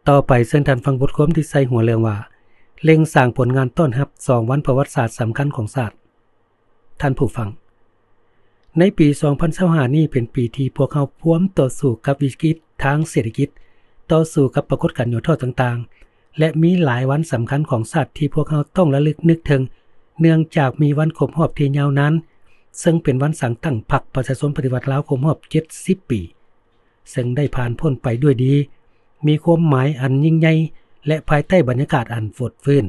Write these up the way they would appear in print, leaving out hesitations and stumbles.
ต่อไปเชิญท่านฟังบทความที่ใส่หัวเรื่องว่าเล็งสร้างผลงานต้อนรับ2วันประวัติศาสตร์สำคัญของชาติท่านผู้ฟังในปี2025นี้เป็นปีที่พวกเขาพร้อมต่อสู้กับวิกฤตทางเศรษฐกิจต่อสู้กับปรากฏการณ์ย่อท้อต่างๆและมีหลายวันสำคัญของชาติที่พวกเขาต้องระลึกนึกถึงเนื่องจากมีวันครบรอบที่ยาวนานซึ่งเป็นวันสั่งตั้งพรรคประชาชนปฏิวัติลาวครบรอบ70ปีซึ่งได้ผ่านพ้นไปด้วยดีมีความหมายอันยิ่งใหญ่และภายใต้บรรยากาศอันฟดฟื้น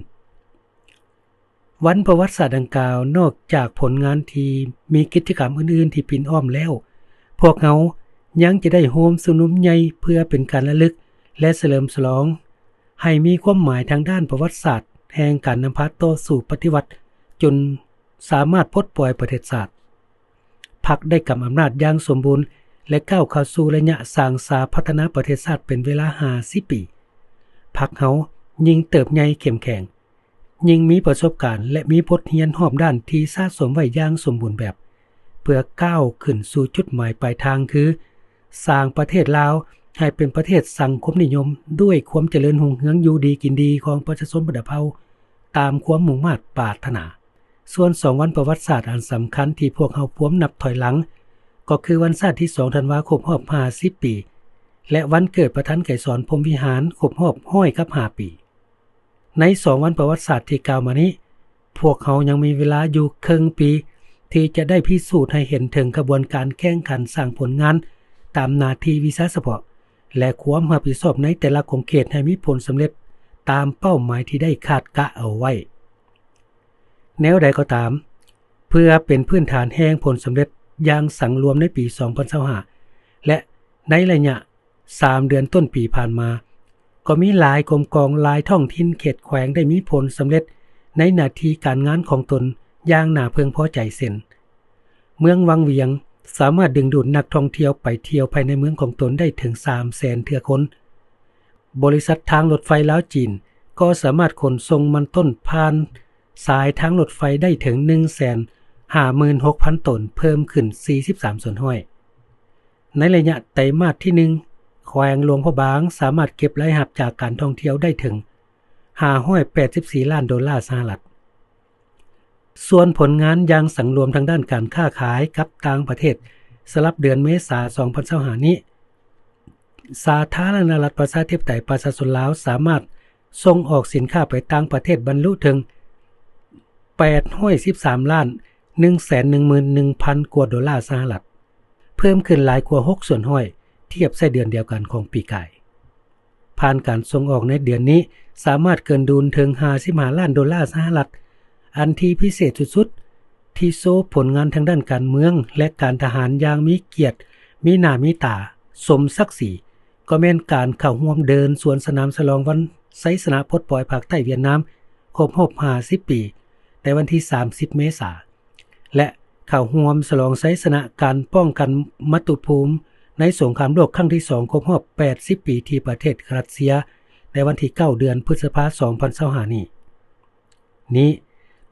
วันประวัติศาสตร์ดังกล่าวนอกจากผลงานที่มีกิจกรรมอื่นๆที่ปิ่นอ้อมแล้วพวกเขายังจะได้โฮมสุนุมใหญ่เพื่อเป็นการระลึกและเฉลิมฉลองให้มีความหมายทางด้านประวัติศาสตร์แห่งการนำพาต่อสู่ปฏิวัติจนสามารถปลดปล่อยประเทศชาติพรรคได้กำอำนาจอย่างสมบูรณ์และก้าวเข้าสู่ระยะสร้างสาพัฒนาประเทศชาติเป็นเวลา50ปีพรรคเฮายิ่งเติบใหญ่เข้มแข็งยิ่งมีประสบการณ์และมีบทเรียนรอบด้านที่สะสมไว้อย่างสมบูรณ์แบบเพื่อก้าวขึ้นสู่จุดหมายปลายทางคือสร้างประเทศลาวให้เป็นประเทศสังคมนิยมด้วยความเจริญรุ่งเรืองอยู่ดีกินดีของประชาชนบัดเฮาตามความมุ่งมั่นปรารถนาส่วน2วันประวัติศาสตร์อันสำคัญที่พวกเฮาพร้อมนับถอยหลังก็คือวันชาติที่2ธันวาคมครบ50ปีและวันเกิดประธานไกรสอนพรหมวิหารครบรอบ105ปีใน2วันประวัติศาสตร์ที่กล่าวมานี้พวกเขายังมีเวลาอยู่ครึ่งปีที่จะได้พิสูจน์ให้เห็นถึงกระบวนการแข่งขันสร้างผลงานตามหน้าที่วิชาเฉพาะและความรับผิดชอบในแต่ละของเขตให้มีผลสำเร็จตามเป้าหมายที่ได้คาดกะเอาไว้แนวใดก็ตามเพื่อเป็นพื้นฐานแห่งผลสำเร็จอย่างสังรวมในปี2025และในระยะ3เดือนต้นปีผ่านมาก็มีหลายกรมกองหลายท้องถิ่นเขตแขวงได้มีผลสำเร็จในหน้าที่การงานของตนอย่างน่าพึงพอใจเช่นเมืองวังเวียงสามารถดึงดูดนักท่องเที่ยวไปเที่ยวภายในเมืองของตนได้ถึง 300,000 เทื่อคนบริษัททางรถไฟลาวจีนก็สามารถขนส่งมันต้นผ่านสายทางรถไฟได้ถึง 156,000 ตนเพิ่มขึ้น43ส่วนห้อยในระยะไตรมาสที่1แขวงหลวงพระบางสามารถเก็บรายรับจากการท่องเที่ยวได้ถึง584ล้านดอลลาร์สหรัฐส่วนผลงานอย่างสังรวมทางด้านการค้าขายกับต่างประเทศสำหรับเดือนเมษายน2025นี้สาธารณรัฐประชาธิปไตยประชาชนลาวสามารถส่งออกสินค้าไปต่างประเทศบรรลุถึง813ล้าน 111,000 กว่าดอลลาร์สหรัฐเพิ่มขึ้นหลายกว่า6ส่วนห้อยเทียบใส่เดือนเดียวกันของปีก่ายผ่านการส่งออกในเดือนนี้สามารถเกินดุลถึง55ล้านดอลลาร์สหรัฐอันที่พิเศษสุดๆที่โซผลงานทางด้านการเมืองและการทหารอย่างมีเกียรติมีหน้ามีตาสมศักดิ์ศรีก็แม่นการเข้าร่วมเดินสวนสนามฉลองวันไสสนะปลดปล่อยภาคใต้เวียดนามครบรอบ50ปีในวันที่30เมษายนและเข้าร่วมฉลองไสสนะการป้องกันมัตตุภูมิในสงครามโลกครั้งที่2ครบรอบ80ปีที่ประเทศรัสเซียในวันที่9เดือนพฤษภาคม2025นี้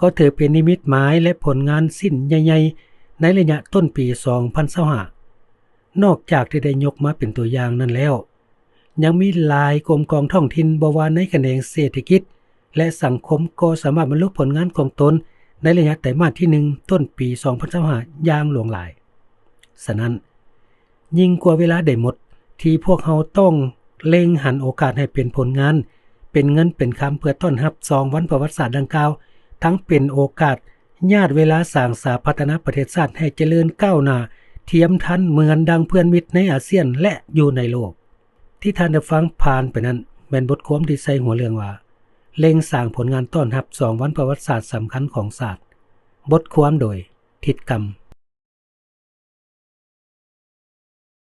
ก็ถือเป็นนิมิตหมายและผลงานสิ้นใหญ่ๆในระยะต้นปี2025นอกจากที่ได้ยกมาเป็นตัวอย่างนั้นแล้วยังมีหลายกรมกองท้องถิ่นบ่ว่าในแขนงเศรษฐกิจและสังคมก็สามารถบรรลุผลงานของตนในระยะไตรมาสที่1ต้นปี2025อย่างหลวงหลายฉะนั้นยิ่งกว่าเวลาได้หมดที่พวกเราต้องเล็งหันโอกาสให้เป็นผลงานเป็นเงินเป็นคำเพื่อต้อนรับ2วันประวัติศาสตร์ดังกล่าวทั้งเป็นโอกาสญาติเวลาสร้างสาพัฒนาประเทศชาติให้เจริญก้าวหน้าเทียมทันเหมือนดังเพื่อนมิตรในอาเซียนและอยู่ในโลกที่ท่านได้ฟังผ่านไปนั้นเป็นบทความที่ใส่หัวเรื่องว่าเล็งสร้างผลงานต้อนรับ2วันประวัติศาสตร์สำคัญของชาติบทความโดยทิดกรรม